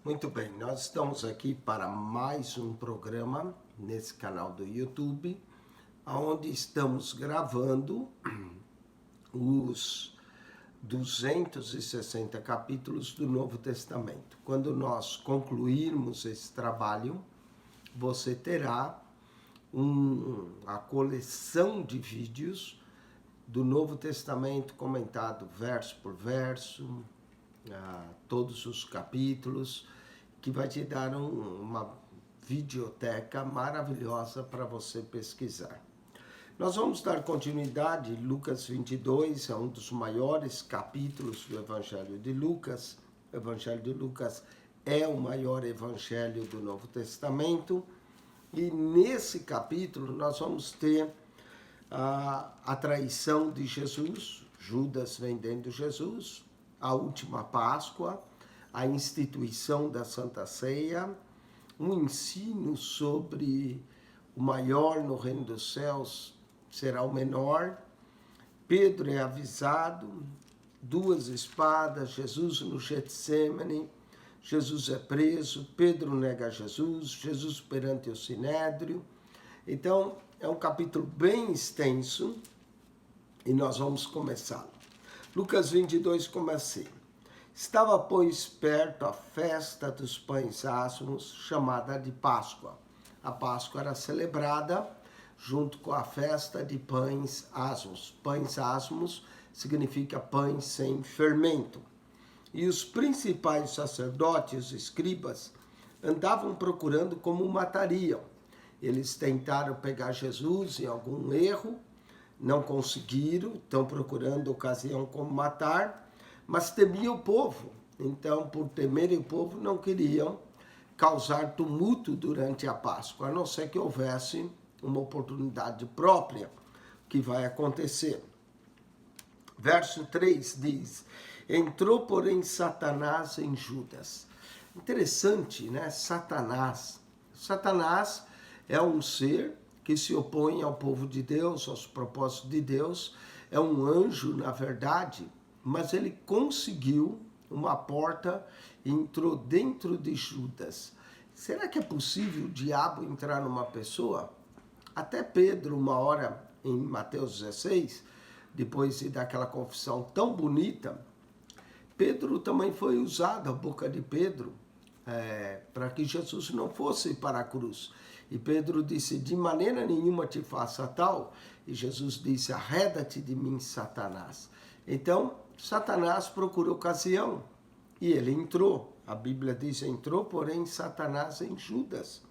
Muito bem, nós estamos aqui para mais um programa nesse canal do YouTube, onde estamos gravando os 260 capítulos do Novo Testamento. Quando nós concluirmos esse trabalho, você terá a coleção de vídeos do Novo Testamento comentado verso por verso, todos os capítulos, que vai te dar uma videoteca maravilhosa para você pesquisar. Nós vamos dar continuidade. Lucas 22 é um dos maiores capítulos do Evangelho de Lucas. O Evangelho de Lucas é o maior evangelho do Novo Testamento. E nesse capítulo nós vamos ter a traição de Jesus, Judas vendendo Jesus, a última Páscoa, a instituição da Santa Ceia, um ensino sobre o maior no reino dos céus será o menor, Pedro é avisado, 2 espadas, Jesus no Getsêmani, Jesus é preso, Pedro nega Jesus, Jesus perante o Sinédrio. Então, é um capítulo bem extenso e nós vamos começá-lo. Lucas 22 começa assim. Estava, pois, perto a festa dos pães asmos, chamada de Páscoa. A Páscoa era celebrada junto com a festa de pães asmos. Pães asmos significa pães sem fermento. E os principais sacerdotes, os escribas, andavam procurando como matariam. Eles tentaram pegar Jesus em algum erro, não conseguiram, estão procurando ocasião como matar, mas temiam o povo. Então, por temerem o povo, não queriam causar tumulto durante a Páscoa, a não ser que houvesse uma oportunidade própria, que vai acontecer. Verso 3 diz: entrou, porém, Satanás em Judas. Interessante, né? Satanás é um ser que se opõe ao povo de Deus, aos propósitos de Deus. É um anjo, na verdade, mas ele conseguiu uma porta e entrou dentro de Judas. Será que é possível o diabo entrar numa pessoa? Até Pedro, uma hora em Mateus 16, depois de dar aquela confissão tão bonita, Pedro também foi usado, a boca de Pedro, para que Jesus não fosse para a cruz. E Pedro disse: de maneira nenhuma te faça tal. E Jesus disse: arreda-te de mim, Satanás. Então, Satanás procurou ocasião e ele entrou. A Bíblia diz: entrou, porém, Satanás em Judas,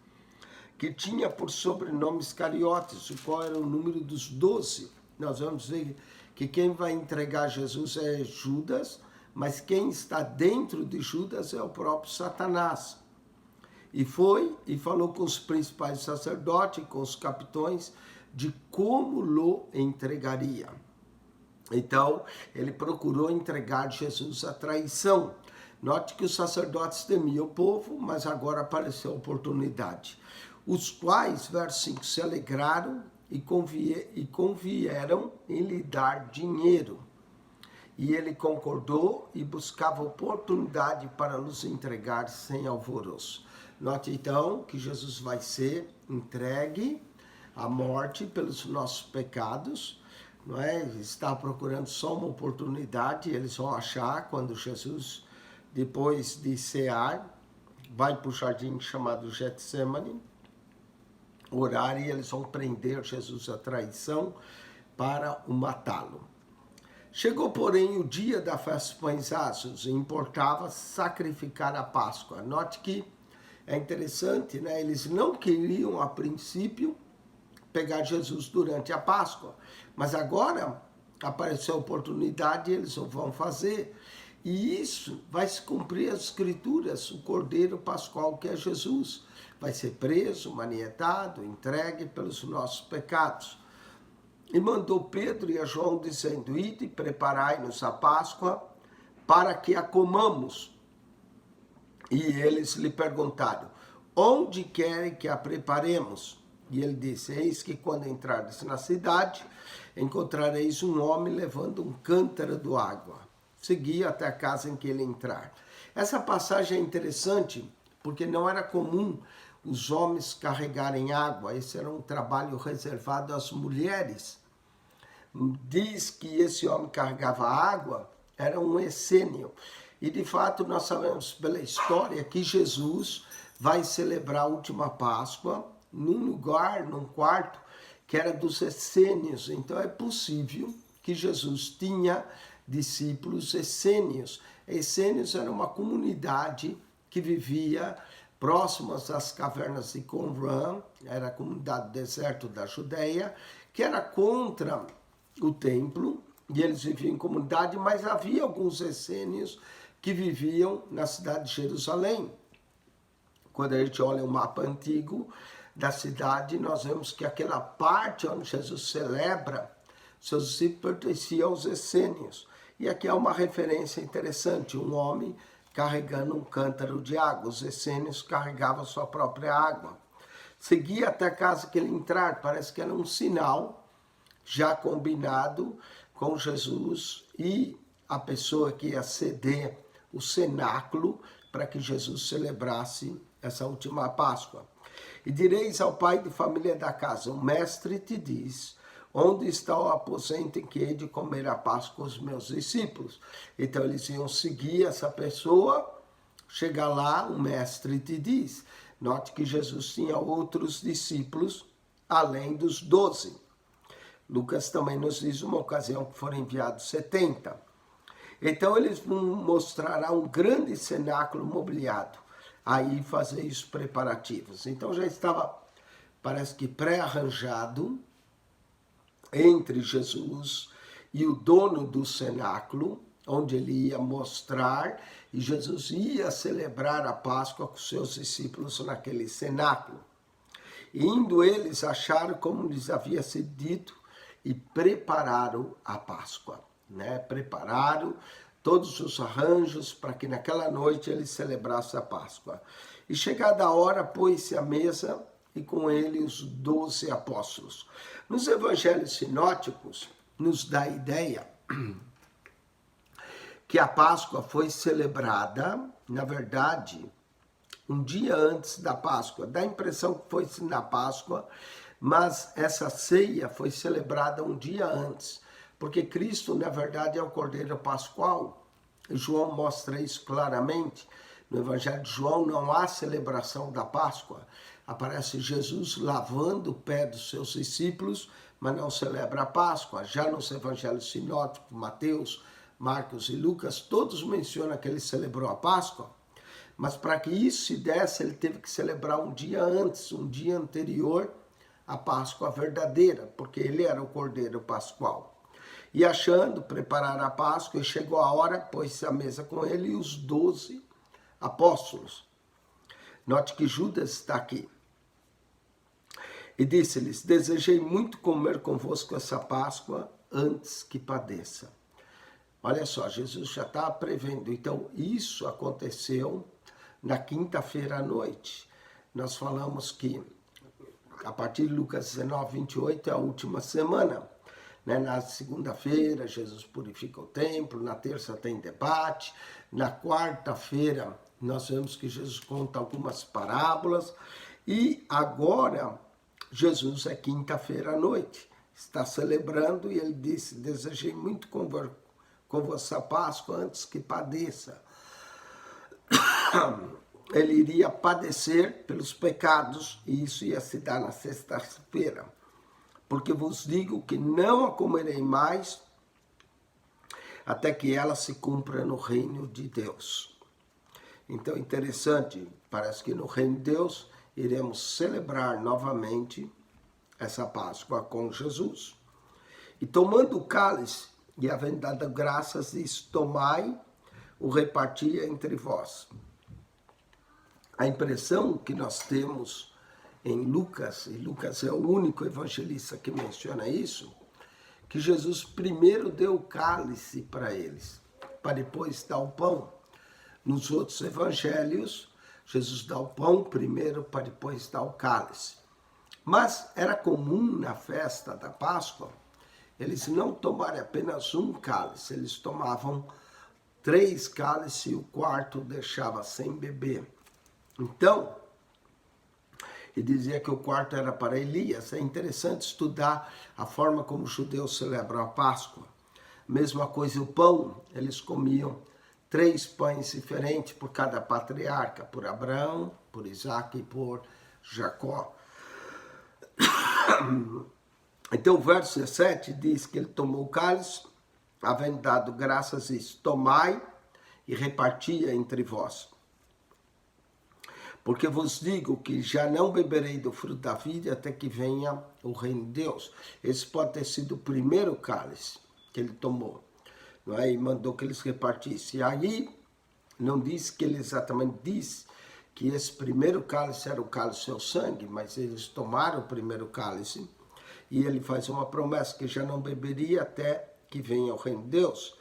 que tinha por sobrenome Iscariotes, o qual era o número dos 12. Nós vamos ver que quem vai entregar Jesus é Judas, mas quem está dentro de Judas é o próprio Satanás. E foi e falou com os principais sacerdotes, com os capitões, de como lo entregaria. Então, ele procurou entregar Jesus à traição. Note que os sacerdotes temiam o povo, mas agora apareceu a oportunidade. Os quais, verso 5, se alegraram e convieram em lhe dar dinheiro. E ele concordou e buscava oportunidade para nos entregar sem alvoroço. Note então que Jesus vai ser entregue à morte pelos nossos pecados. Não é? Está procurando só uma oportunidade, eles vão achar quando Jesus, depois de cear, vai para o jardim chamado Getsêmani, orar, e eles vão prender Jesus à traição para o matá-lo. Chegou, porém, o dia da festa dos pães asmos e importava sacrificar a Páscoa. Note que é interessante, né? Eles não queriam, a princípio, pegar Jesus durante a Páscoa, mas agora apareceu a oportunidade e eles o vão fazer. E isso vai se cumprir as Escrituras, o Cordeiro Pascual que é Jesus. Vai ser preso, manietado, entregue pelos nossos pecados. E mandou Pedro e a João dizendo: ide, preparai-nos a Páscoa para que a comamos. E eles lhe perguntaram: onde querem que a preparemos? E ele disse: eis que quando entrardes na cidade, encontrareis um homem levando um cântaro de água. Segui até a casa em que ele entrar. Essa passagem é interessante porque não era comum os homens carregarem água, esse era um trabalho reservado às mulheres. Diz que esse homem carregava água, era um essênio. E de fato nós sabemos pela história que Jesus vai celebrar a última Páscoa num lugar, num quarto, que era dos essênios. Então é possível que Jesus tinha discípulos essênios. Essênios era uma comunidade que vivia próximas às cavernas de Qumran, era a comunidade do deserto da Judéia, que era contra o templo, e eles viviam em comunidade, mas havia alguns essênios que viviam na cidade de Jerusalém. Quando a gente olha o mapa antigo da cidade, nós vemos que aquela parte onde Jesus celebra seus discípulos pertencia aos essênios. E aqui há uma referência interessante, um homem carregando um cântaro de água. Os essênios carregavam sua própria água. Seguia até a casa que ele entrar, parece que era um sinal já combinado com Jesus e a pessoa que ia ceder o cenáculo para que Jesus celebrasse essa última Páscoa. E direis ao pai de família da casa, o mestre te diz, onde está o aposento em que hei de comer a Páscoa com os meus discípulos? Então eles iam seguir essa pessoa, chegar lá, o mestre te diz. Note que Jesus tinha outros discípulos, além dos 12. Lucas também nos diz uma ocasião que foram enviados 70. Então eles vão mostrar um grande cenáculo mobiliado, aí fazer os preparativos. Então já estava, parece que pré-arranjado, entre Jesus e o dono do cenáculo, onde ele ia mostrar, e Jesus ia celebrar a Páscoa com seus discípulos naquele cenáculo. E indo eles, acharam como lhes havia sido dito e prepararam a Páscoa, né? Prepararam todos os arranjos para que naquela noite eles celebrassem a Páscoa. E chegada a hora, pôs-se à mesa e com ele os 12 apóstolos. Nos evangelhos sinóticos, nos dá a ideia que a Páscoa foi celebrada, na verdade, um dia antes da Páscoa. Dá a impressão que foi na Páscoa, mas essa ceia foi celebrada um dia antes, porque Cristo, na verdade, é o Cordeiro Pascual. João mostra isso claramente. No Evangelho de João não há celebração da Páscoa. Aparece Jesus lavando o pé dos seus discípulos, mas não celebra a Páscoa. Já nos Evangelhos sinóticos, Mateus, Marcos e Lucas, todos mencionam que ele celebrou a Páscoa, mas para que isso se desse, ele teve que celebrar um dia antes, um dia anterior à Páscoa verdadeira, porque ele era o Cordeiro Pascual. E achando preparar a Páscoa, e chegou a hora, pôs-se à mesa com ele e os 12 apóstolos. Note que Judas está aqui. E disse-lhes, desejei muito comer convosco essa Páscoa antes que padeça. Olha só, Jesus já está prevendo. Então, isso aconteceu na quinta-feira à noite. Nós falamos que, a partir de Lucas 19, 28, é a última semana. Né? Na segunda-feira, Jesus purifica o templo. Na terça tem debate. Na quarta-feira, nós vemos que Jesus conta algumas parábolas. E agora, Jesus é quinta-feira à noite. Está celebrando e ele disse, desejei muito com vossa Páscoa antes que padeça. Ele iria padecer pelos pecados e isso ia se dar na sexta-feira. Porque vos digo que não a comerei mais até que ela se cumpra no reino de Deus. Então, interessante, parece que no reino de Deus iremos celebrar novamente essa Páscoa com Jesus. E tomando o cálice, e havendo dado graças, diz, tomai, o repartia entre vós. A impressão que nós temos em Lucas, e Lucas é o único evangelista que menciona isso, que Jesus primeiro deu o cálice para eles, para depois dar o pão. Nos outros evangelhos, Jesus dá o pão primeiro, para depois dar o cálice. Mas era comum na festa da Páscoa, eles não tomarem apenas um cálice, eles tomavam 3 cálices e o quarto deixava sem beber. Então, e dizia que o quarto era para Elias. É interessante estudar a forma como os judeus celebram a Páscoa. Mesma coisa o pão, eles comiam 3 pães diferentes por cada patriarca, por Abraão, por Isaac e por Jacó. Então o verso 17 diz que ele tomou o cálice, havendo dado graças, disse: tomai e repartia entre vós. Porque vos digo que já não beberei do fruto da vida até que venha o reino de Deus. Esse pode ter sido o primeiro cálice que ele tomou, não é? E mandou que eles repartissem. E aí, não diz que ele exatamente disse que esse primeiro cálice era o cálice do seu sangue, mas eles tomaram o primeiro cálice e ele faz uma promessa que já não beberia até que venha o reino de Deus.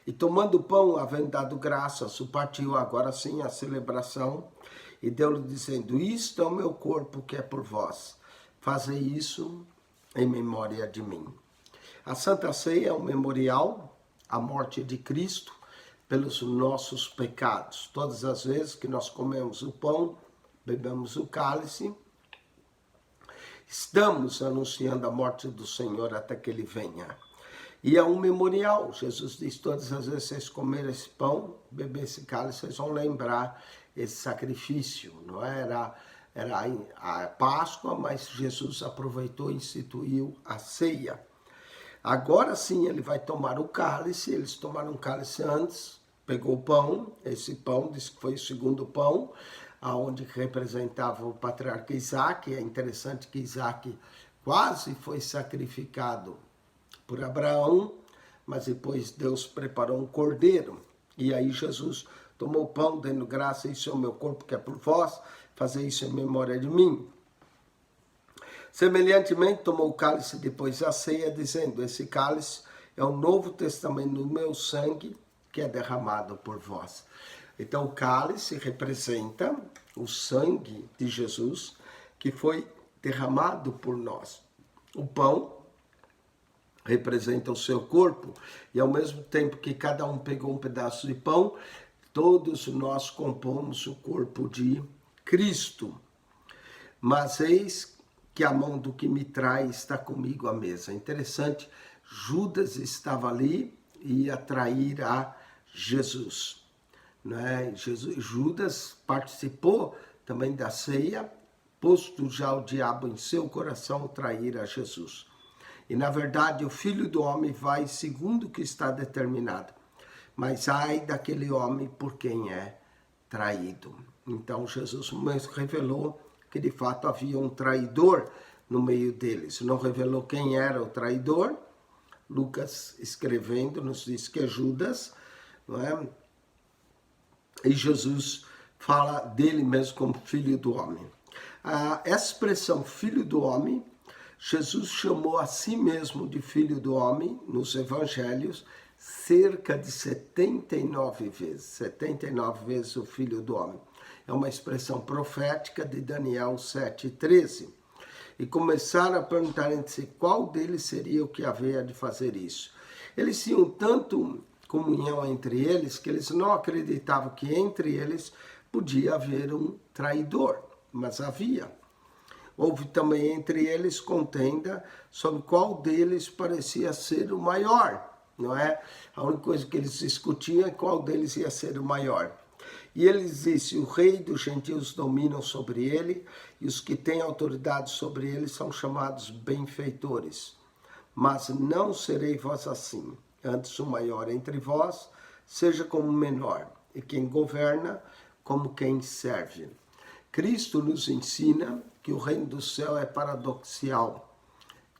E tomando o pão, havendo dado graças, o partiu, agora sim a celebração, e deu-lhe dizendo: isto é o meu corpo que é por vós, fazei isso em memória de mim. A Santa Ceia é um memorial à morte de Cristo pelos nossos pecados. Todas as vezes que nós comemos o pão, bebemos o cálice, estamos anunciando a morte do Senhor até que Ele venha. E é um memorial. Jesus diz: todas as vezes que vocês comerem esse pão, beber esse cálice, vocês vão lembrar esse sacrifício. Não era a Páscoa, mas Jesus aproveitou e instituiu a ceia. Agora sim ele vai tomar o cálice. Eles tomaram o cálice antes, pegou o pão, esse pão, diz que foi o segundo pão, aonde representava o patriarca Isaac. É interessante que Isaac quase foi sacrificado por Abraão, mas depois Deus preparou um cordeiro. E aí Jesus tomou o pão, dando graça: isso é o meu corpo que é por vós, fazei isso em memória de mim. Semelhantemente, tomou o cálice depois da ceia, dizendo: esse cálice é o novo testamento do meu sangue, que é derramado por vós. Então o cálice representa o sangue de Jesus, que foi derramado por nós. O pão representa o seu corpo, e ao mesmo tempo que cada um pegou um pedaço de pão, todos nós compomos o corpo de Cristo. Mas eis que a mão do que me trai está comigo à mesa. Interessante, Judas estava ali e ia trair a Jesus. Né? Judas participou também da ceia, posto já o diabo em seu coração trair a Jesus. E na verdade o Filho do Homem vai segundo o que está determinado. Mas ai daquele homem por quem é traído. Então Jesus revelou que de fato havia um traidor no meio deles. Não revelou quem era o traidor. Lucas, escrevendo, nos diz que é Judas, não é? E Jesus fala dele mesmo como Filho do Homem. A expressão Filho do Homem, Jesus chamou a si mesmo de Filho do Homem nos Evangelhos cerca de 79 vezes. 79 vezes o Filho do Homem. É uma expressão profética de Daniel 7,13. E começaram a perguntar entre si qual deles seria o que havia de fazer isso. Eles tinham tanto comunhão entre eles que eles não acreditavam que entre eles podia haver um traidor, mas havia. Houve também entre eles contenda sobre qual deles parecia ser o maior, não é? A única coisa que eles discutiam é qual deles ia ser o maior. E eles dizem: o rei dos gentios dominam sobre ele, e os que têm autoridade sobre ele são chamados benfeitores. Mas não serei vós assim. Antes o maior entre vós seja como o menor, e quem governa como quem serve. Cristo nos ensina que o reino do céu é paradoxal,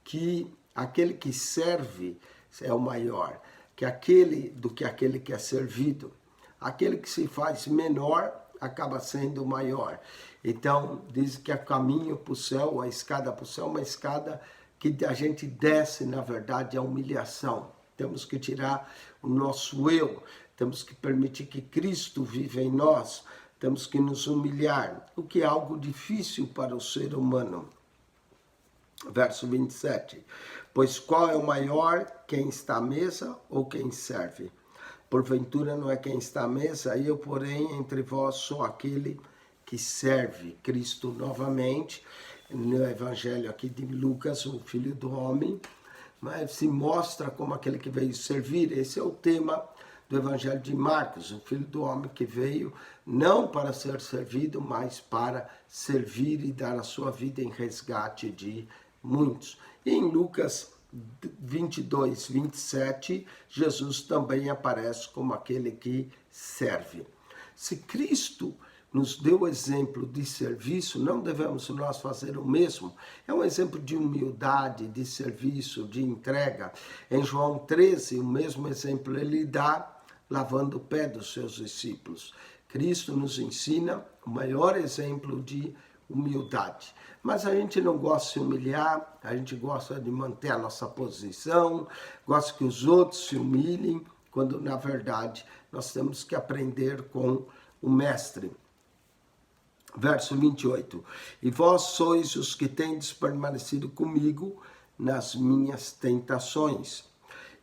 que aquele que serve é o maior, que aquele que é servido. Aquele que se faz menor acaba sendo maior. Então, diz que o caminho para o céu, a escada para o céu, uma escada que a gente desce, na verdade, a humilhação. Temos que tirar o nosso eu, temos que permitir que Cristo viva em nós, temos que nos humilhar, o que é algo difícil para o ser humano. Verso 27. Pois qual é o maior, quem está à mesa ou quem serve? Porventura não é quem está à mesa, eu, porém, entre vós sou aquele que serve. Cristo novamente, no evangelho aqui de Lucas, o Filho do Homem, mas se mostra como aquele que veio servir. Esse é o tema do evangelho de Marcos, o Filho do Homem que veio não para ser servido, mas para servir e dar a sua vida em resgate de muitos. E em Lucas 22, 27, Jesus também aparece como aquele que serve. Se Cristo nos deu o exemplo de serviço, não devemos nós fazer o mesmo? É um exemplo de humildade, de serviço, de entrega. Em João 13, o mesmo exemplo ele dá, lavando o pé dos seus discípulos. Cristo nos ensina o maior exemplo de humildade. Mas a gente não gosta de se humilhar, a gente gosta de manter a nossa posição, gosta que os outros se humilhem, quando na verdade nós temos que aprender com o Mestre. Verso 28. E vós sois os que tendes permanecido comigo nas minhas tentações,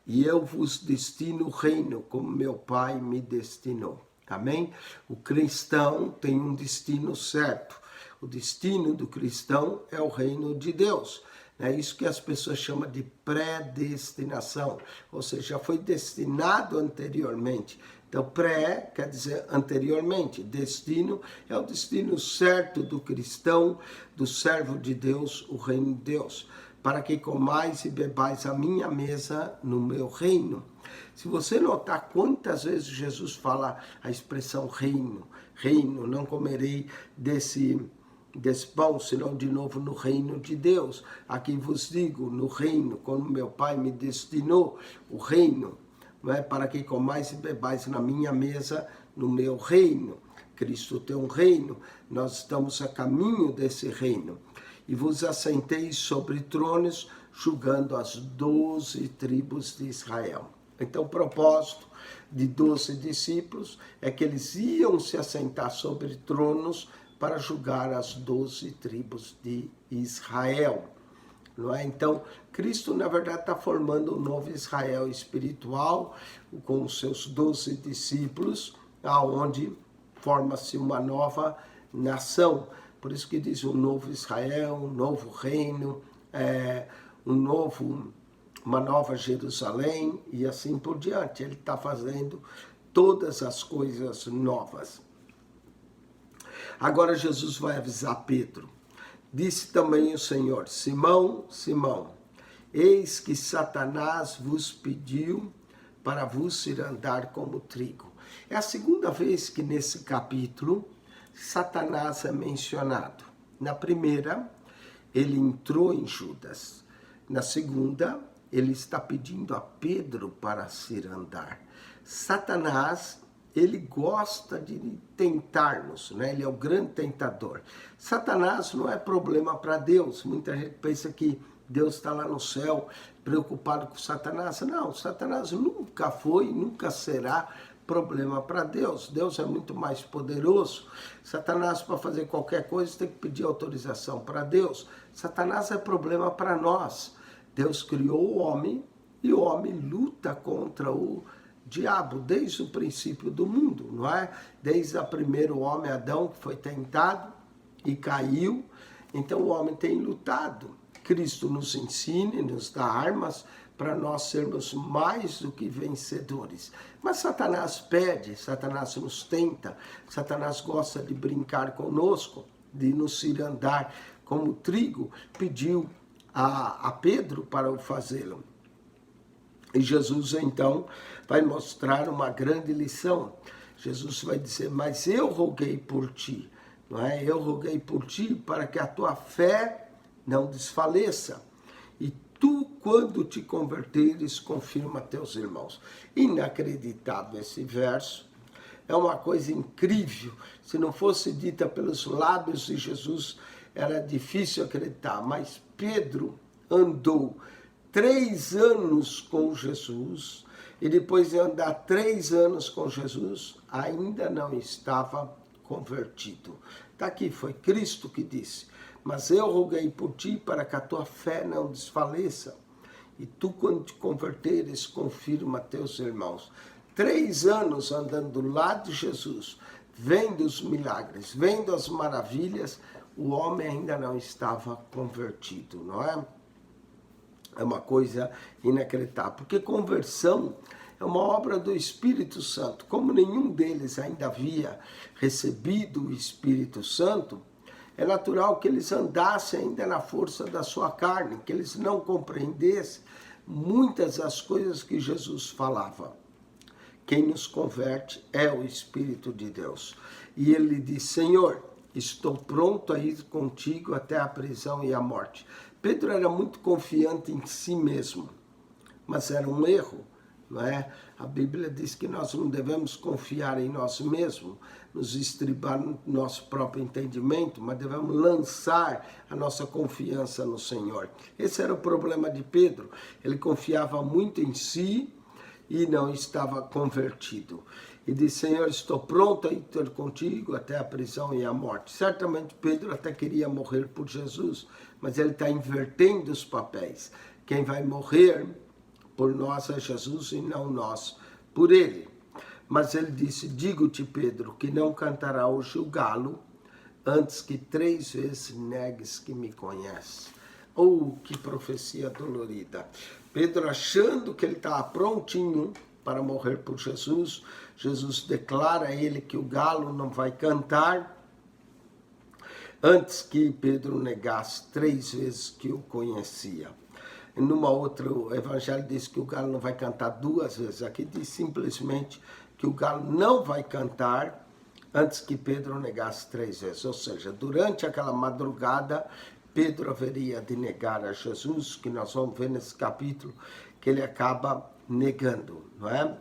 e eu vos destino o reino, como meu Pai me destinou. Amém? O cristão tem um destino certo. O destino do cristão é o reino de Deus. É isso que as pessoas chamam de predestinação. Ou seja, já foi destinado anteriormente. Então, pré quer dizer anteriormente. Destino é o destino certo do cristão, do servo de Deus, o reino de Deus. Para que comais e bebais a minha mesa no meu reino. Se você notar quantas vezes Jesus fala a expressão reino, reino, não comerei desse pão, senão de novo no reino de Deus. Aqui vos digo, no reino, como meu Pai me destinou, o reino, não é? Para que comais e bebais na minha mesa no meu reino. Cristo tem um reino, nós estamos a caminho desse reino. E vos assenteis sobre tronos, julgando as 12 tribos de Israel. Então, o propósito de 12 discípulos é que eles iam se assentar sobre tronos para julgar as 12 tribos de Israel. Não é? Então, Cristo, na verdade, está formando um novo Israel espiritual, com os seus 12 discípulos, aonde forma-se uma nova nação. Por isso que diz um novo Israel, um novo reino, uma nova Jerusalém e assim por diante. Ele está fazendo todas as coisas novas. Agora Jesus vai avisar Pedro. Disse também o Senhor: Simão, Simão, eis que Satanás vos pediu para vos cirandar como trigo. É a segunda vez que nesse capítulo Satanás é mencionado. Na primeira, ele entrou em Judas. Na segunda, ele está pedindo a Pedro para cirandar. Satanás, ele gosta de tentar-nos, né? Ele é o grande tentador. Satanás não é problema para Deus. Muita gente pensa que Deus está lá no céu preocupado com Satanás. Não, Satanás nunca foi, nunca será problema para Deus. Deus é muito mais poderoso. Satanás, para fazer qualquer coisa, tem que pedir autorização para Deus. Satanás é problema para nós. Deus criou o homem e o homem luta contra o diabo desde o princípio do mundo, não é? Desde o primeiro homem, Adão, que foi tentado e caiu. Então o homem tem lutado. Cristo nos ensina e nos dá armas para nós sermos mais do que vencedores. Mas Satanás pede, Satanás nos tenta, Satanás gosta de brincar conosco, de nos cirandar como trigo, pediu a Pedro para o fazê-lo. E Jesus então vai mostrar uma grande lição. Jesus vai dizer: mas eu roguei por ti, não é? Eu roguei por ti para que a tua fé não desfaleça. E tu, quando te converteres, confirma teus irmãos. Inacreditável esse verso. É uma coisa incrível. Se não fosse dita pelos lábios de Jesus, era difícil acreditar. Mas Pedro andou 3 anos com Jesus, e depois de andar 3 anos com Jesus, ainda não estava convertido. Está aqui, foi Cristo que disse: mas eu roguei por ti para que a tua fé não desfaleça. E tu, quando te converteres, confirma teus irmãos. 3 anos andando do lado de Jesus, vendo os milagres, vendo as maravilhas, o homem ainda não estava convertido, não é? É uma coisa inacreditável, porque conversão é uma obra do Espírito Santo. Como nenhum deles ainda havia recebido o Espírito Santo, é natural que eles andassem ainda na força da sua carne, que eles não compreendessem muitas das coisas que Jesus falava. Quem nos converte é o Espírito de Deus. E ele diz: Senhor, estou pronto a ir contigo até a prisão e a morte. Pedro era muito confiante em si mesmo, mas era um erro, não é? A Bíblia diz que nós não devemos confiar em nós mesmos, nos estribar no nosso próprio entendimento, mas devemos lançar a nossa confiança no Senhor. Esse era o problema de Pedro. Ele confiava muito em si e não estava convertido. E disse: Senhor, estou pronto a ir contigo até a prisão e a morte. Certamente Pedro até queria morrer por Jesus, mas ele está invertendo os papéis. Quem vai morrer por nós é Jesus e não nós por ele. Mas ele disse: digo-te, Pedro, que não cantará hoje o galo antes que 3 vezes negues que me conhece. Oh, que profecia dolorida. Pedro, achando que ele estava prontinho para morrer por Jesus, Jesus declara a ele que o galo não vai cantar antes que Pedro negasse 3 vezes que o conhecia. E numa outra, o evangelho diz que o galo não vai cantar 2 vezes. Aqui diz simplesmente que o galo não vai cantar antes que Pedro negasse 3 vezes. Ou seja, durante aquela madrugada, Pedro haveria de negar a Jesus, que nós vamos ver nesse capítulo, que ele acaba negando, não é?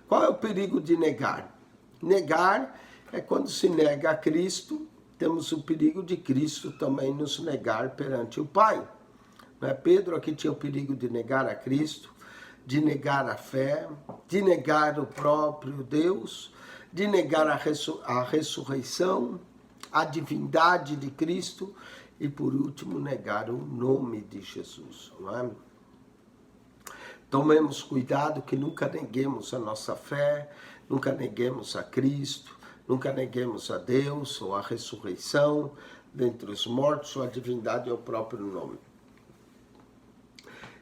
Qual é o perigo de negar? Negar é quando se nega a Cristo, temos o perigo de Cristo também nos negar perante o Pai. Não é? Pedro aqui tinha o perigo de negar a Cristo, de negar a fé, de negar o próprio Deus, de negar a ressurreição, a divindade de Cristo e, por último, negar o nome de Jesus. Não é? Tomemos cuidado que nunca neguemos a nossa fé, nunca neguemos a Cristo, nunca neguemos a Deus ou a ressurreição dentre os mortos ou a divindade ou o próprio nome.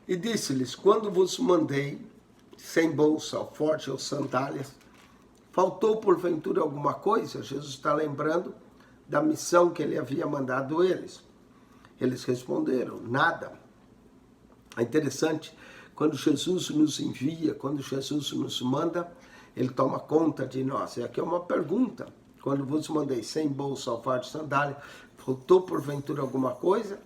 E disse-lhes: quando vos mandei, sem bolsa, alforje ou sandálias, faltou porventura alguma coisa? Jesus está lembrando da missão que ele havia mandado eles. Eles responderam: nada. É interessante, quando Jesus nos envia, quando Jesus nos manda, ele toma conta de nós. E aqui é uma pergunta: quando vos mandei sem bolsa, alforje, sandália, faltou porventura alguma coisa?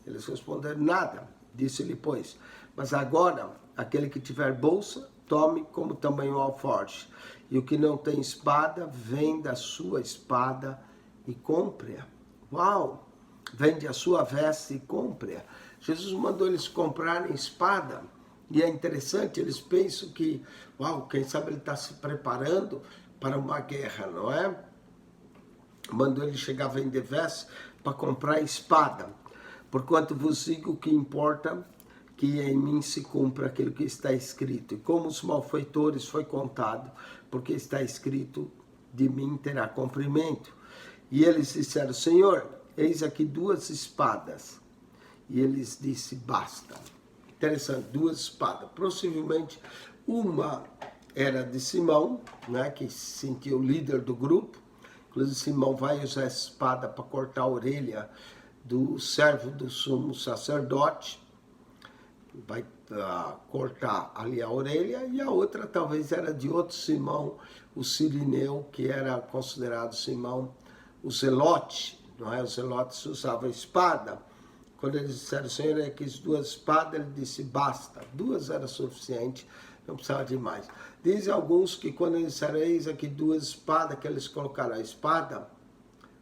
Eles responderam: nada. Disse-lhe, pois: mas agora, aquele que tiver bolsa, tome como também o alforje. E o que não tem espada, venda a sua espada e compre-a. Uau! Vende a sua veste e compre-a. Jesus mandou eles comprarem espada. E é interessante, eles pensam que, uau, quem sabe ele está se preparando para uma guerra, não é? Mandou ele chegar a vender veste para comprar espada. Porquanto vos digo que importa que em mim se cumpra aquilo que está escrito. E como os malfeitores foi contado, porque está escrito, de mim terá cumprimento. E eles disseram: Senhor, eis aqui 2 espadas. E eles disse: basta. Interessante, 2 espadas. Possivelmente uma era de Simão, né, que se sentia o líder do grupo. Inclusive Simão vai usar essa espada para cortar a orelha do servo do sumo sacerdote, vai cortar ali a orelha, e a outra talvez era de outro Simão, o Cirineu, que era considerado Simão o Zelote, não é? Os zelotes usavam espada. Quando eles disseram: Senhor, é que as 2 espadas, ele disse: basta. 2 era suficiente, não precisava de mais. Dizem alguns que quando eles disseram: eis aqui 2 espadas, que eles colocaram a espada,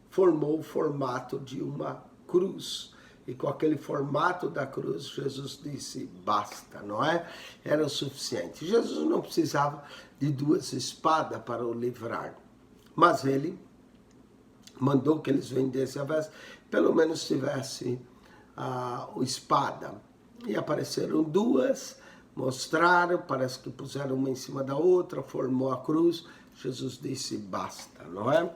formou o formato de uma cruz. E com aquele formato da cruz, Jesus disse: basta, não é? Era o suficiente. Jesus não precisava de 2 espadas para o livrar. Mas ele mandou que eles vendessem a veste, pelo menos tivesse a espada. E apareceram 2, mostraram, parece que puseram uma em cima da outra, formou a cruz. Jesus disse, basta, não é?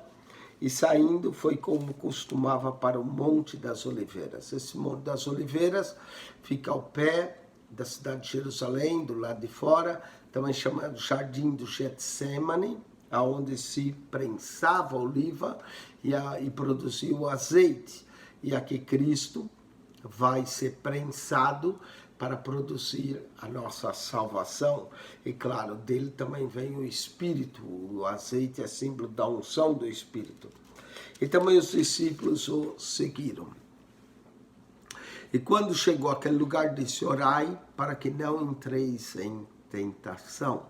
E saindo foi como costumava para o Monte das Oliveiras. Esse Monte das Oliveiras fica ao pé da cidade de Jerusalém, do lado de fora, também chamado Jardim do Getsemane, onde se prensava a oliva e produzia o azeite. E aqui Cristo vai ser prensado para produzir a nossa salvação. E claro, dele também vem o Espírito. O azeite é símbolo da unção do Espírito. E também os discípulos o seguiram. E quando chegou àquele lugar, disse, orai para que não entreis em tentação.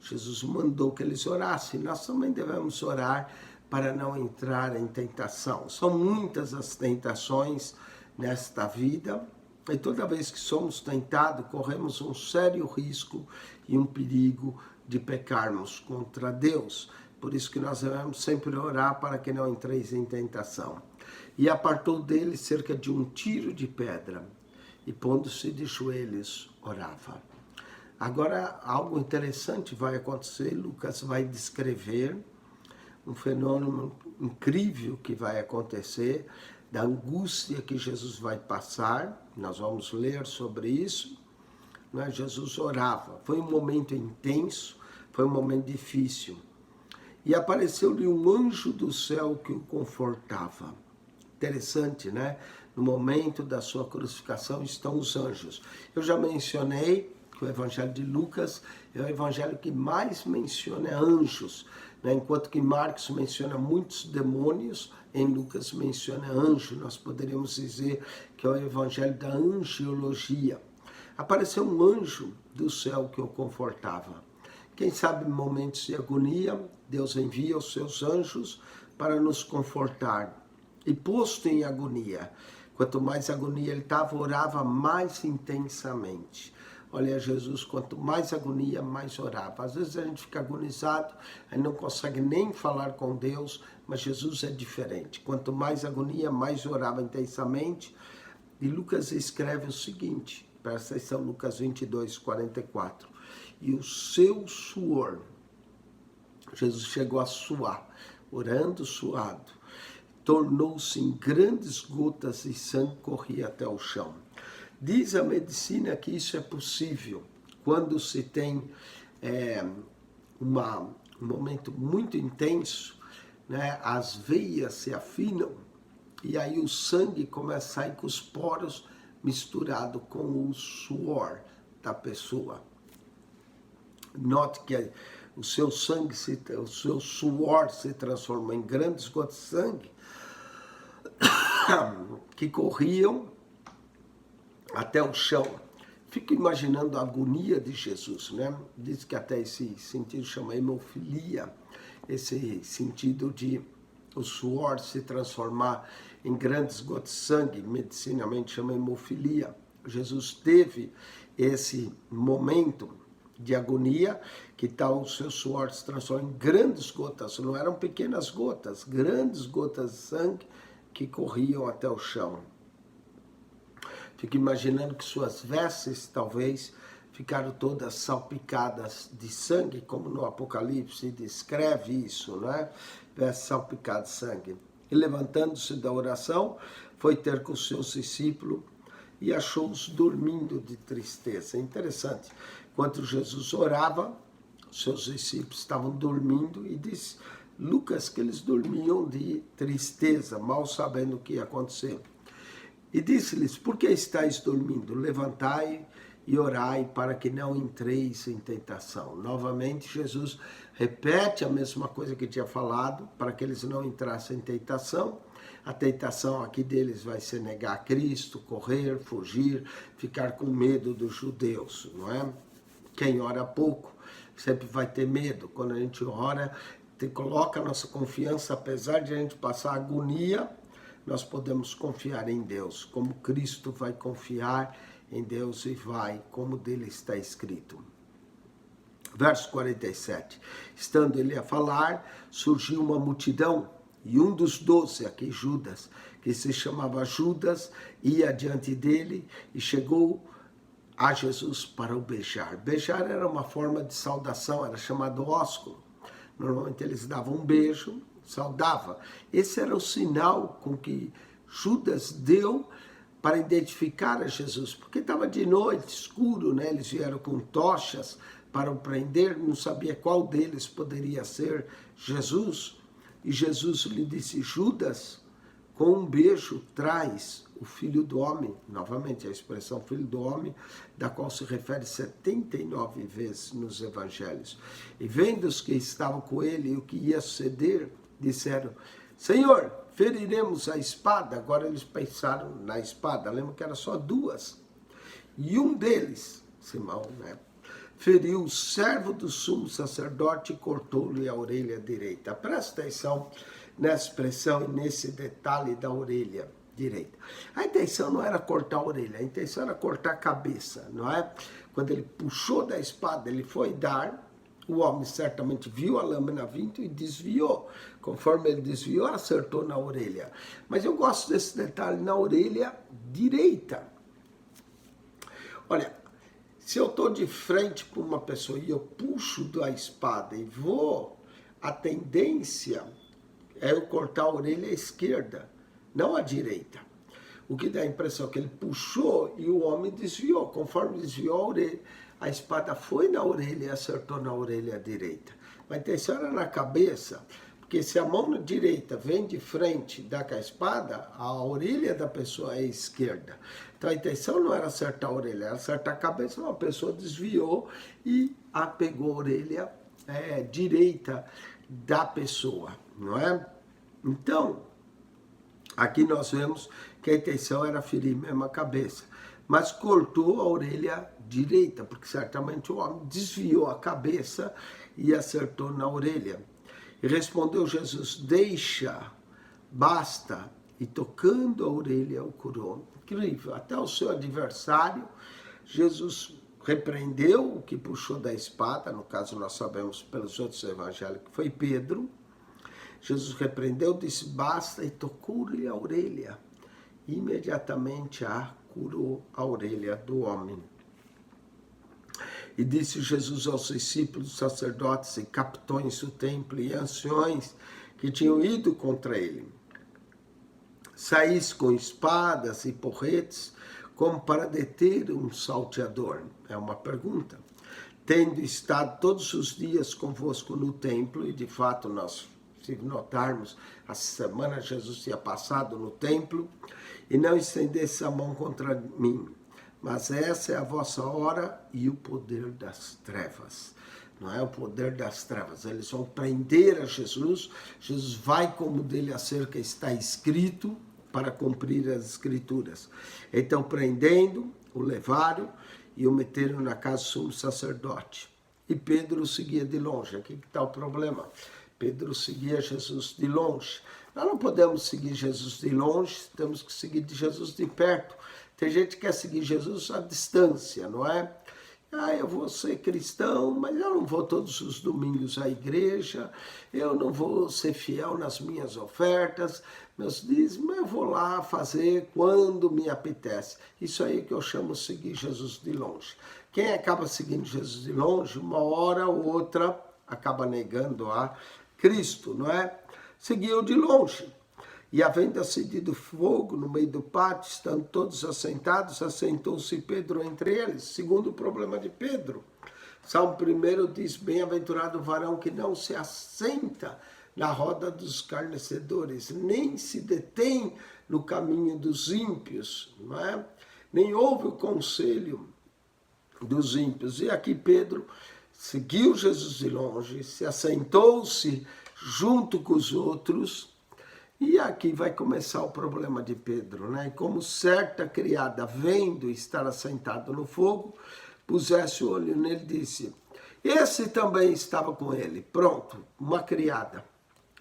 Jesus mandou que eles orassem. Nós também devemos orar para não entrar em tentação. São muitas as tentações nesta vida. E toda vez que somos tentados, corremos um sério risco e um perigo de pecarmos contra Deus. Por isso que nós devemos sempre orar para que não entreis em tentação. E apartou dele cerca de um tiro de pedra, e pondo-se de joelhos, orava. Agora, algo interessante vai acontecer. Lucas vai descrever um fenômeno incrível que vai acontecer, da angústia que Jesus vai passar. Nós vamos ler sobre isso. Jesus orava. Foi um momento intenso, foi um momento difícil. E apareceu-lhe um anjo do céu que o confortava. Interessante, né? No momento da sua crucificação estão os anjos. Eu já mencionei que o Evangelho de Lucas é o evangelho que mais menciona anjos, né? Enquanto que Marcos menciona muitos demônios, em Lucas menciona anjo. Nós poderíamos dizer que é o evangelho da angiologia. Apareceu um anjo do céu que o confortava. Quem sabe em momentos de agonia, Deus envia os seus anjos para nos confortar. E posto em agonia, quanto mais agonia ele estava, orava mais intensamente. Olha, Jesus, quanto mais agonia, mais orava. Às vezes a gente fica agonizado, a gente não consegue nem falar com Deus, mas Jesus é diferente. Quanto mais agonia, mais orava intensamente. E Lucas escreve o seguinte, presta atenção, Lucas 22, 44. E o seu suor, Jesus chegou a suar, orando, suado, tornou-se em grandes gotas e sangue corria até o chão. Diz a medicina que isso é possível quando se tem um momento muito intenso, né? As veias se afinam e aí o sangue começa a sair com os poros misturado com o suor da pessoa. Note que o seu sangue, o seu suor se transforma em grandes gotas de sangue que corriam até o chão. Fico imaginando a agonia de Jesus, né? Diz que até esse sentido chama hemofilia, esse sentido de o suor se transformar em grandes gotas de sangue, medicinamente chama hemofilia. Jesus teve esse momento de agonia, que tal o seu suor se transforma em grandes gotas, não eram pequenas gotas, grandes gotas de sangue que corriam até o chão. Fico imaginando que suas vestes talvez ficaram todas salpicadas de sangue, como no Apocalipse descreve isso, né? Vestes salpicadas de sangue. E levantando-se da oração, foi ter com os seus discípulos e achou-os dormindo de tristeza. Interessante, enquanto Jesus orava, os seus discípulos estavam dormindo e diz Lucas que eles dormiam de tristeza, mal sabendo o que ia acontecer. E disse-lhes, por que estáis dormindo? Levantai e orai para que não entreis em tentação. Novamente, Jesus repete a mesma coisa que tinha falado, para que eles não entrassem em tentação. A tentação aqui deles vai ser negar Cristo, correr, fugir, ficar com medo dos judeus, não é? Quem ora pouco sempre vai ter medo. Quando a gente ora, coloca a nossa confiança, apesar de a gente passar agonia, nós podemos confiar em Deus, como Cristo vai confiar em Deus e vai, como dele está escrito. Verso 47. Estando ele a falar, surgiu uma multidão, e um dos 12, aqui Judas, que se chamava Judas, ia diante dele e chegou a Jesus para o beijar. Beijar era uma forma de saudação, era chamado ósculo. Normalmente eles davam um beijo, saudava. Esse era o sinal com que Judas deu para identificar a Jesus, porque estava de noite, escuro, né? Eles vieram com tochas para o prender, não sabia qual deles poderia ser Jesus. E Jesus lhe disse: Judas, com um beijo traz o Filho do Homem, novamente a expressão Filho do Homem, da qual se refere 79 vezes nos evangelhos. E vendo os que estavam com ele e o que ia suceder, disseram: Senhor, feriremos a espada. Agora eles pensaram na espada, lembra que era só duas. E um deles, Simão, né, feriu o servo do sumo sacerdote e cortou-lhe a orelha direita. Presta atenção nessa expressão e nesse detalhe da orelha direita. A intenção não era cortar a orelha, a intenção era cortar a cabeça, não é? Quando ele puxou da espada, ele foi dar, o homem certamente viu a lâmina vindo e desviou. Conforme ele desviou, acertou na orelha. Mas eu gosto desse detalhe na orelha direita. Olha, se eu estou de frente para uma pessoa e eu puxo da espada e vou, a tendência é eu cortar a orelha esquerda, não a direita. O que dá a impressão que ele puxou e o homem desviou. Conforme desviou a orelha, a espada foi na orelha e acertou na orelha direita. A intenção era na cabeça, porque se a mão direita vem de frente da espada, a orelha da pessoa é esquerda. Então a intenção não era acertar a orelha, era acertar a cabeça. Uma pessoa desviou e pegou a orelha direita da pessoa, não é? Então, aqui nós vemos que a intenção era ferir mesmo a cabeça, mas cortou a orelha direita, porque certamente o homem desviou a cabeça e acertou na orelha. E respondeu Jesus: deixa, basta, e tocando a orelha o curou. Incrível, até o seu adversário, Jesus repreendeu o que puxou da espada, no caso nós sabemos pelos outros evangelhos que foi Pedro. Jesus repreendeu, disse basta e tocou-lhe a orelha. Imediatamente curou a orelha do homem. E disse Jesus aos discípulos, sacerdotes e capitões do templo e anciões que tinham ido contra ele: saís com espadas e porretes como para deter um salteador? É uma pergunta. Tendo estado todos os dias convosco no templo, e de fato nós, se notarmos, a semana Jesus tinha passado no templo, e não estendesse a mão contra mim, mas essa é a vossa hora e o poder das trevas. Não é o poder das trevas. Eles vão prender a Jesus. Jesus vai como dele acerca está escrito, para cumprir as escrituras. Então, prendendo, o levaram e o meteram na casa do sumo sacerdote. E Pedro o seguia de longe. Aqui que está o problema. Pedro seguia Jesus de longe. Nós não podemos seguir Jesus de longe, temos que seguir Jesus de perto. Tem gente que quer seguir Jesus à distância, não é? Eu vou ser cristão, mas eu não vou todos os domingos à igreja, eu não vou ser fiel nas minhas ofertas, meus dízimos, eu vou lá fazer quando me apetece. Isso aí que eu chamo de seguir Jesus de longe. Quem acaba seguindo Jesus de longe, uma hora ou outra, acaba negando a Cristo, não é? Seguiu de longe. E havendo acendido fogo no meio do pátio, estando todos assentados, assentou-se Pedro entre eles. Segundo problema de Pedro. Salmo 1 diz: bem-aventurado o varão que não se assenta na roda dos escarnecedores, nem se detém no caminho dos ímpios, não é? Nem ouve o conselho dos ímpios. E aqui Pedro seguiu Jesus de longe, se assentou-se junto com os outros. E aqui vai começar o problema de Pedro, né? Como certa criada, vendo estar assentado no fogo, pusesse o olho nele e disse: esse também estava com ele. Pronto, uma criada.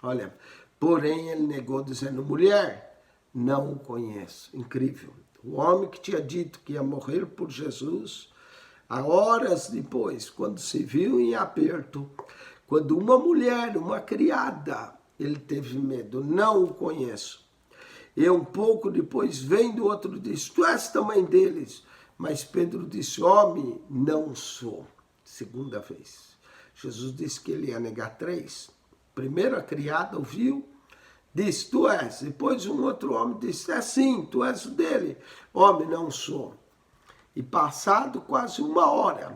Olha, porém ele negou, dizendo: mulher, não o conheço. Incrível. O homem que tinha dito que ia morrer por Jesus, a horas depois, quando se viu em aperto, quando uma mulher, uma criada, ele teve medo: não o conheço. E um pouco depois, vendo outro, diz: tu és também deles. Mas Pedro disse, homem, não sou. Segunda vez. Jesus disse que ele ia negar 3. Primeiro a criada ouviu, disse, tu és. Depois um outro homem disse, é sim, tu és o dele. Homem, não sou. E passado quase 1 hora,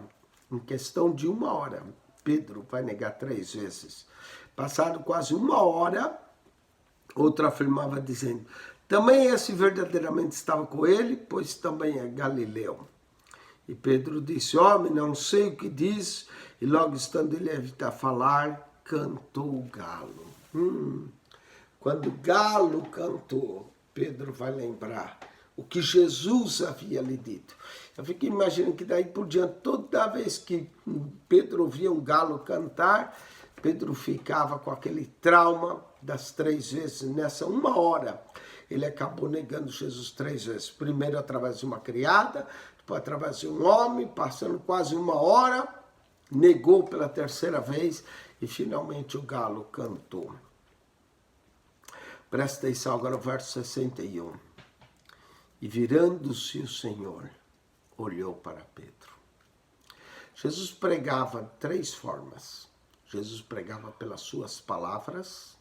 em questão de 1 hora, Pedro vai negar 3 vezes. Passado quase 1 hora, outro afirmava dizendo, também esse verdadeiramente estava com ele, pois também é Galileu. E Pedro disse, homem, não sei o que diz, e logo estando ele a falar, cantou o galo. Quando o galo cantou, Pedro vai lembrar o que Jesus havia lhe dito. Eu fico imaginando que daí por diante, toda vez que Pedro ouvia um galo cantar, Pedro ficava com aquele trauma das 3 vezes. Nessa 1 hora, ele acabou negando Jesus 3 vezes. Primeiro através de uma criada, depois através de um homem, passando quase 1 hora, negou pela 3ª vez e finalmente o galo cantou. Presta atenção agora no verso 61. E virando-se o Senhor, olhou para Pedro. Jesus pregava de 3 formas. Jesus pregava pelas suas palavras,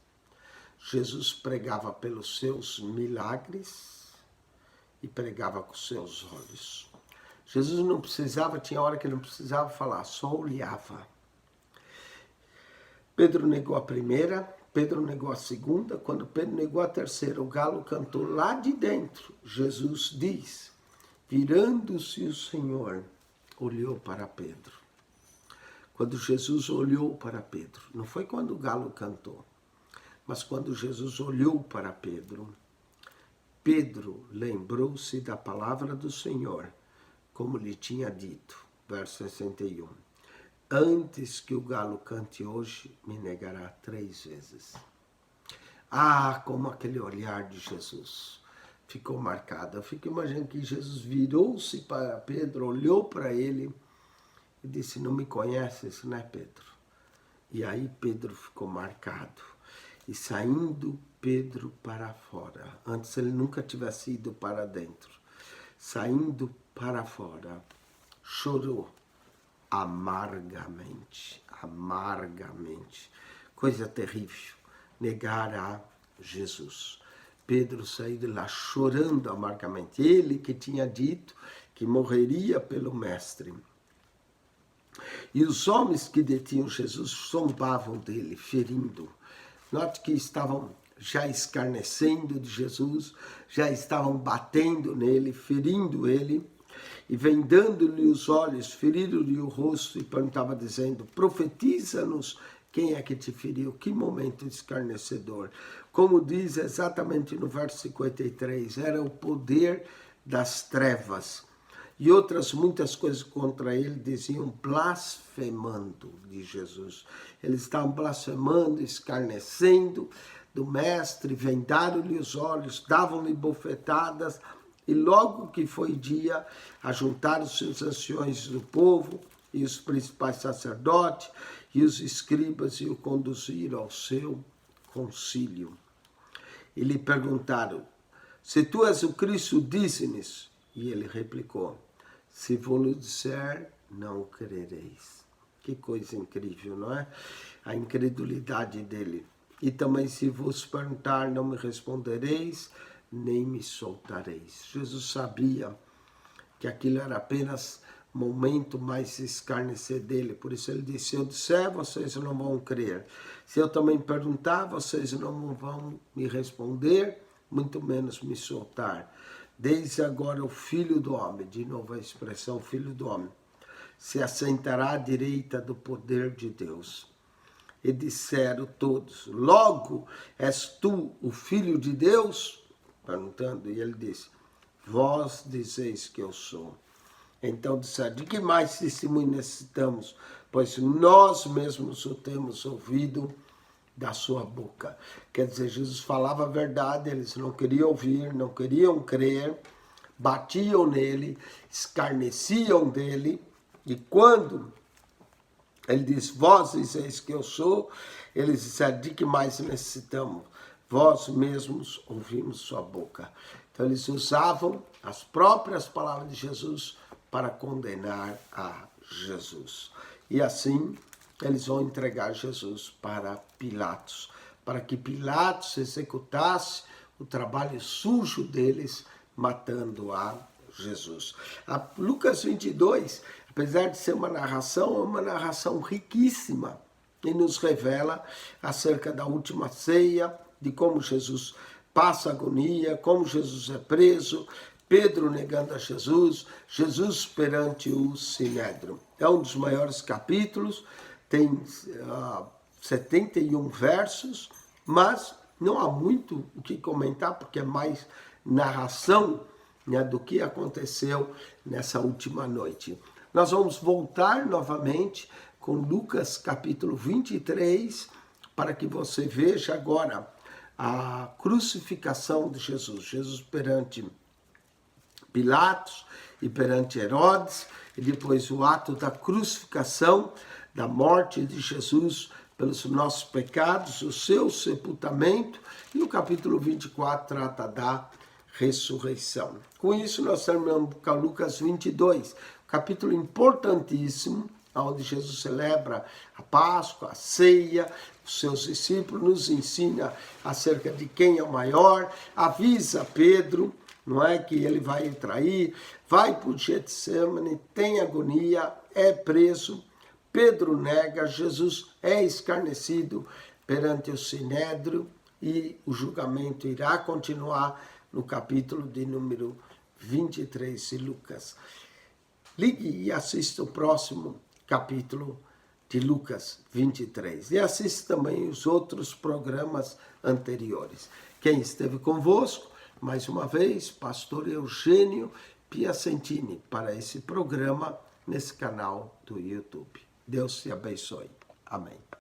Jesus pregava pelos seus milagres e pregava com seus olhos. Jesus não precisava, tinha hora que ele não precisava falar, só olhava. Pedro negou a primeira, Pedro negou a segunda, quando Pedro negou a terceira, o galo cantou lá de dentro. Jesus diz, virando-se o Senhor, olhou para Pedro. Quando Jesus olhou para Pedro, não foi quando o galo cantou, mas quando Jesus olhou para Pedro, Pedro lembrou-se da palavra do Senhor, como lhe tinha dito, verso 61. Antes que o galo cante hoje, me negará 3 vezes. Ah, como aquele olhar de Jesus ficou marcado. Eu fico imaginando que Jesus virou-se para Pedro, olhou para ele e disse, não me conheces, né, Pedro? E aí Pedro ficou marcado. E saindo Pedro para fora, antes ele nunca tivesse ido para dentro, saindo para fora, chorou amargamente, amargamente. Coisa terrível, negar a Jesus. Pedro saiu de lá chorando amargamente. Ele que tinha dito que morreria pelo mestre. E os homens que detinham Jesus zombavam dele, ferindo. Note que estavam já escarnecendo de Jesus, já estavam batendo nele, ferindo ele, e vendando-lhe os olhos, feriram-lhe o rosto e perguntava dizendo, profetiza-nos quem é que te feriu, que momento escarnecedor. Como diz exatamente no verso 53, era o poder das trevas. E outras muitas coisas contra ele diziam blasfemando de Jesus. Eles estavam blasfemando, escarnecendo do mestre, vendaram-lhe os olhos, davam-lhe bofetadas, e logo que foi dia, ajuntaram-se os anciões do povo e os principais sacerdotes e os escribas e o conduziram ao seu concílio. E lhe perguntaram, se tu és o Cristo, dize-nos. E ele replicou, se vou-lhe disser, não crereis. Que coisa incrível, não é? A incredulidade dele. E também se vos perguntar, não me respondereis, nem me soltareis. Jesus sabia que aquilo era apenas momento mais escarnecer dele. Por isso ele disse, se eu disser, vocês não vão crer. Se eu também perguntar, vocês não vão me responder, muito menos me soltar. Desde agora o Filho do Homem, de novo a expressão Filho do Homem, se assentará à direita do poder de Deus. E disseram todos, logo és tu o Filho de Deus? Perguntando, e ele disse, vós dizeis que eu sou. Então disseram, de que mais testemunho necessitamos? Pois nós mesmos o temos ouvido da sua boca. Quer dizer, Jesus falava a verdade, eles não queriam ouvir, não queriam crer, batiam nele, escarneciam dele, e quando ele diz, vós dizeis que eu sou, eles disseram, de que mais necessitamos? Vós mesmos ouvimos sua boca. Então eles usavam as próprias palavras de Jesus para condenar a Jesus. E assim, eles vão entregar Jesus para Pilatos, para que Pilatos executasse o trabalho sujo deles, matando a Jesus. A Lucas 22, apesar de ser uma narração, é uma narração riquíssima e nos revela acerca da última ceia, de como Jesus passa agonia, como Jesus é preso, Pedro negando a Jesus, Jesus perante o Sinédrio. É um dos maiores capítulos, tem 71 versos, mas não há muito o que comentar, porque é mais narração, né, do que aconteceu nessa última noite. Nós vamos voltar novamente com Lucas capítulo 23, para que você veja agora a crucificação de Jesus. Jesus perante Pilatos e perante Herodes, e depois o ato da crucificação, da morte de Jesus pelos nossos pecados, o seu sepultamento, e o capítulo 24 trata da ressurreição. Com isso nós terminamos com Lucas 22, capítulo importantíssimo, onde Jesus celebra a Páscoa, a ceia, os seus discípulos, nos ensina acerca de quem é o maior, avisa Pedro, não é, que ele vai trair, vai para o Getsemane, tem agonia, é preso, Pedro nega, Jesus é escarnecido perante o Sinédrio e o julgamento irá continuar no capítulo de número 23 de Lucas. Ligue e assista o próximo capítulo de Lucas 23 e assista também os outros programas anteriores. Quem esteve convosco, mais uma vez, pastor Eugênio Piacentini, para esse programa nesse canal do YouTube. Deus te abençoe. Amém.